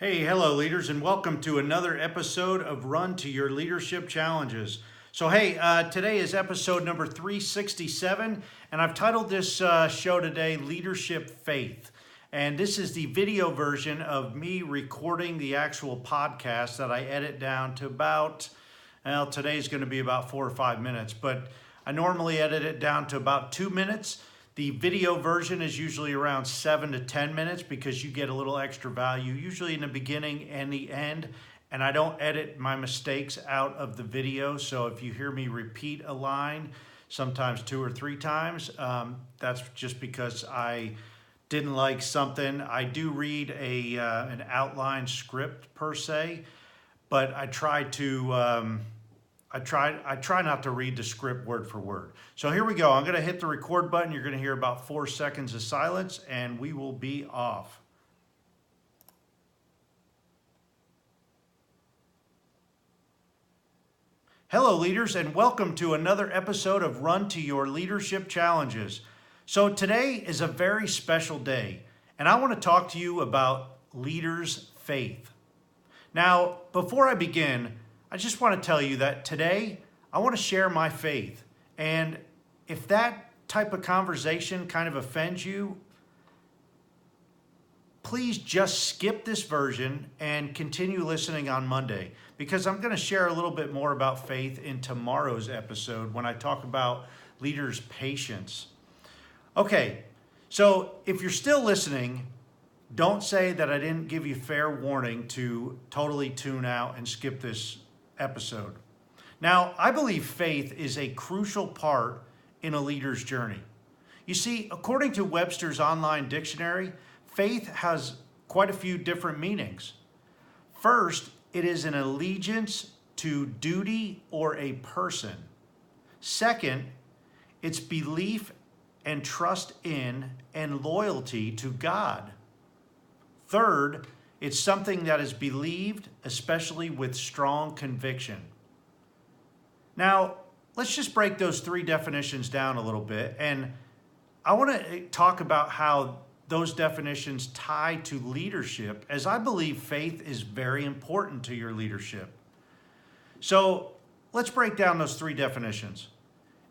Hey, hello, leaders, and welcome to another episode of Run to Your Leadership Challenges. Today is episode number 367, and I've titled this show today Leadership Faith. And this is the video version of me recording the actual podcast that I edit down to today's going to be about 4 or 5 minutes, but I normally edit it down to about 2 minutes. The video version is usually around 7 to 10 minutes because you get a little extra value, usually in the beginning and the end. And I don't edit my mistakes out of the video. So if you hear me repeat a line, sometimes 2 or 3 times, that's just because I didn't like something. I do read an outline script per se, but I try not to read the script word for word. So here we go. I'm going to hit the record button. You're going to hear about 4 seconds of silence, and we will be off. Hello, leaders, and welcome to another episode of Run to Your Leadership Challenges. So today is a very special day, and I want to talk to you about leaders' faith. Now, before I begin, I just want to tell you that today I want to share my faith. And if that type of conversation kind of offends you, please just skip this version and continue listening on Monday, because I'm going to share a little bit more about faith in tomorrow's episode when I talk about leaders' patience. Okay, so if you're still listening, don't say that I didn't give you fair warning to totally tune out and skip this episode. Now, I believe faith is a crucial part in a leader's journey. You see, according to Webster's online dictionary, faith has quite a few different meanings. First, it is an allegiance to duty or a person. Second, it's belief and trust in and loyalty to God. Third, it's something that is believed, especially with strong conviction. Now, let's just break those 3 definitions down a little bit. And I want to talk about how those definitions tie to leadership, as I believe faith is very important to your leadership. So let's break down those 3 definitions.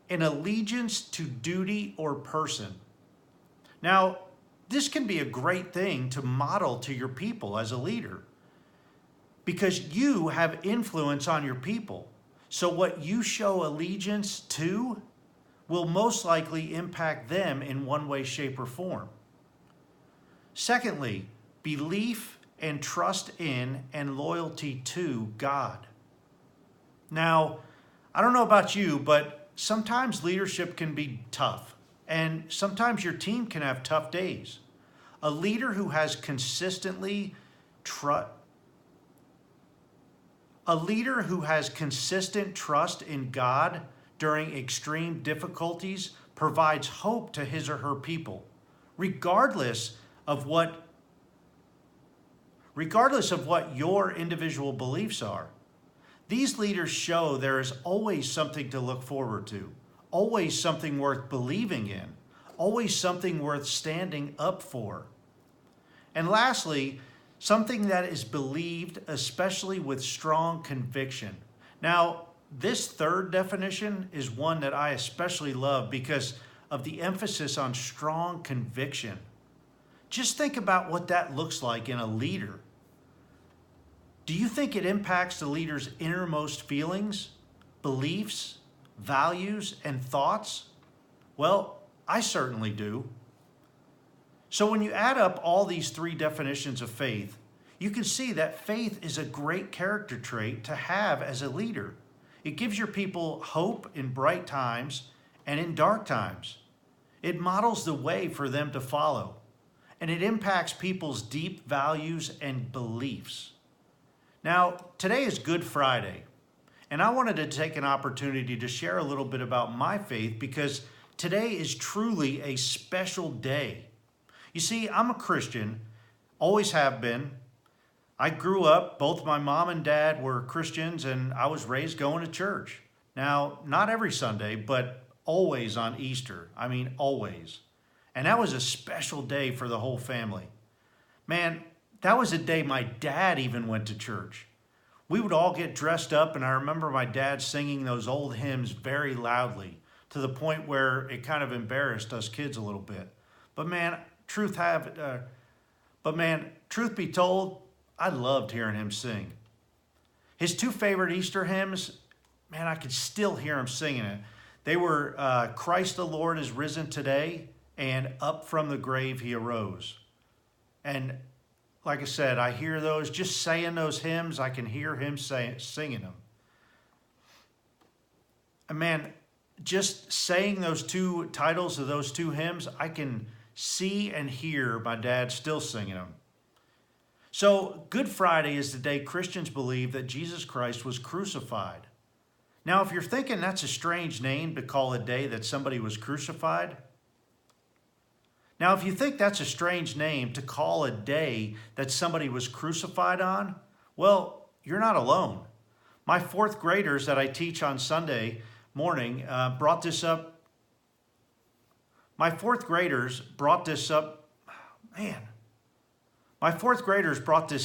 An allegiance to duty or person. Now, this can be a great thing to model to your people as a leader, because you have influence on your people. So what you show allegiance to will most likely impact them in one way, shape, or form. Secondly, belief and trust in and loyalty to God. Now, I don't know about you, but sometimes leadership can be tough. And sometimes your team can have tough days. A leader who has consistent trust in God during extreme difficulties provides hope to his or her people, regardless of what your individual beliefs are. These leaders show there is always something to look forward to. Always something worth believing in, always something worth standing up for. And lastly, something that is believed, especially with strong conviction. Now, this 3rd definition is one that I especially love because of the emphasis on strong conviction. Just think about what that looks like in a leader. Do you think it impacts the leader's innermost feelings, beliefs, values, and thoughts? Well, I certainly do. So when you add up all these 3 definitions of faith, you can see that faith is a great character trait to have as a leader. It gives your people hope in bright times and in dark times. It models the way for them to follow, and it impacts people's deep values and beliefs. Now, today is Good Friday. And I wanted to take an opportunity to share a little bit about my faith because today is truly a special day. You see, I'm a Christian, always have been. I grew up, both my mom and dad were Christians, and I was raised going to church. Now, not every Sunday, but always on Easter. I mean, always. And that was a special day for the whole family. Man, That was a day my dad even went to church. We would all get dressed up, and I remember my dad singing those old hymns very loudly to the point where it kind of embarrassed us kids a little bit. But man, truth be told, I loved hearing him sing. His two favorite Easter hymns, man, I could still hear him singing it. They were Christ the Lord is risen today and Up from the grave he arose. And like I said, I hear those, just saying those hymns, I can hear him singing them. And man, just saying those two titles of those two hymns, I can see and hear my dad still singing them. So Good Friday is the day Christians believe that Jesus Christ was crucified. Now, if you're thinking that's a strange name to call a day that somebody was crucified, now, if you think that's a strange name to call a day that somebody was crucified on, well, you're not alone. My fourth graders that I teach on Sunday morning brought this up. My fourth graders brought this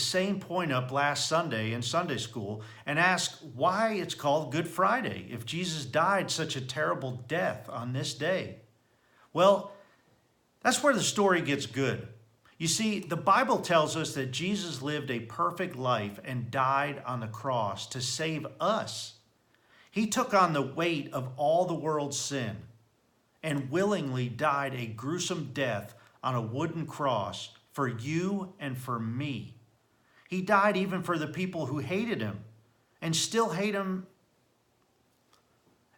same point up last Sunday in Sunday school and asked why it's called Good Friday if Jesus died such a terrible death on this day. Well, that's where the story gets good. You see, the Bible tells us that Jesus lived a perfect life and died on the cross to save us. He took on the weight of all the world's sin and willingly died a gruesome death on a wooden cross for you and for me. He died even for the people who hated him and still hate him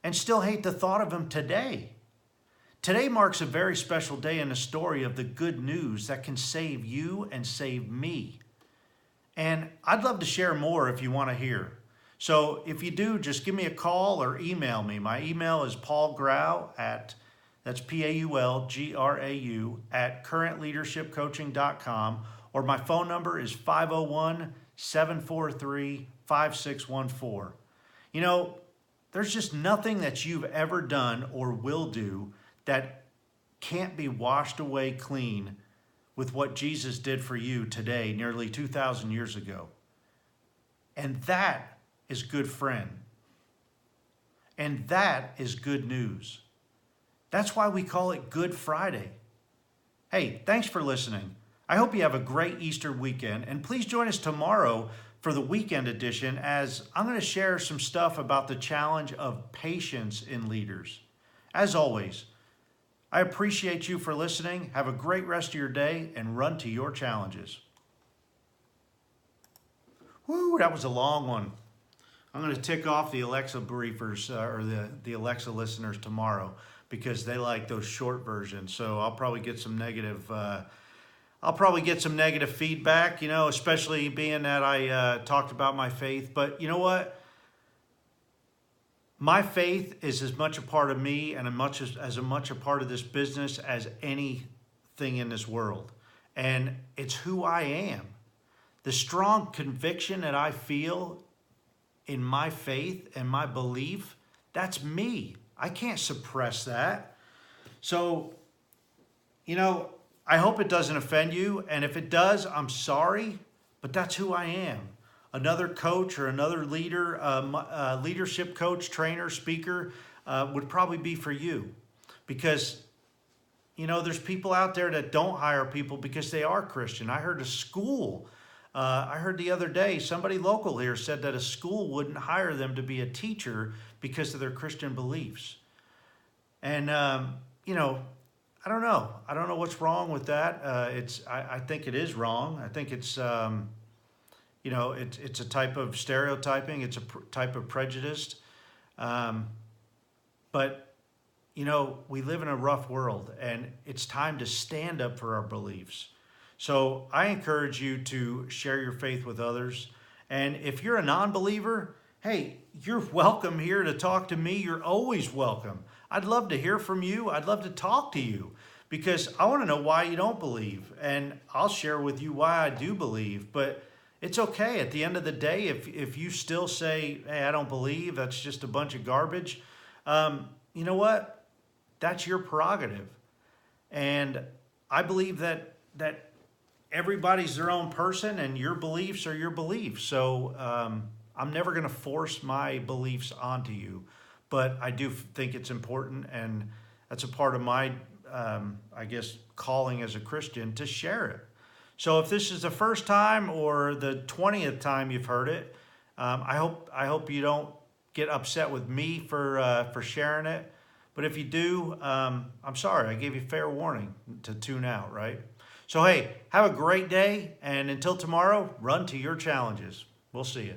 and still hate the thought of him today. Today marks a very special day in the story of the good news that can save you and save me. And I'd love to share more if you want to hear. So if you do, just give me a call or email me. My email is paulgrau that's PAULGRAU @currentleadershipcoaching.com, or my phone number is 501-743-5614. You know, there's just nothing that you've ever done or will do that can't be washed away clean with what Jesus did for you today, nearly 2,000 years ago. And that is good friend. And that is good news. That's why we call it Good Friday. Hey, thanks for listening. I hope you have a great Easter weekend, and please join us tomorrow for the weekend edition as I'm going to share some stuff about the challenge of patience in leaders. As always, I appreciate you for listening. Have a great rest of your day and run to your challenges. Woo, that was a long one. I'm going to tick off the Alexa briefers or the Alexa listeners tomorrow because they like those short versions. So I'll probably get some negative feedback, you know, especially being that I talked about my faith. But you know what? My faith is as much a part of me and as much a part of this business as anything in this world. And it's who I am. The strong conviction that I feel in my faith and my belief, that's me. I can't suppress that. So, you know, I hope it doesn't offend you. And if it does, I'm sorry, but that's who I am. Another coach or another leader, leadership coach, trainer, speaker would probably be for you. Because, you know, there's people out there that don't hire people because they are Christian. I heard I heard the other day, somebody local here said that a school wouldn't hire them to be a teacher because of their Christian beliefs. And, you know, I don't know. I don't know what's wrong with that. I think it is wrong. I think it's, you know, it's a type of stereotyping. It's a type of prejudice. But, you know, we live in a rough world, and it's time to stand up for our beliefs. So I encourage you to share your faith with others. And if you're a non-believer, hey, you're welcome here to talk to me. You're always welcome. I'd love to hear from you. I'd love to talk to you because I want to know why you don't believe. And I'll share with you why I do believe. But it's okay. At the end of the day, if you still say, hey, I don't believe, that's just a bunch of garbage, you know what? That's your prerogative. And I believe that everybody's their own person, and your beliefs are your beliefs. So I'm never going to force my beliefs onto you, but I do think it's important, and that's a part of my, I guess, calling as a Christian to share it. So if this is the first time or the 20th time you've heard it, I hope you don't get upset with me for sharing it. But if you do, I'm sorry. I gave you fair warning to tune out, right? So hey, have a great day, and until tomorrow, run to your challenges. We'll see you.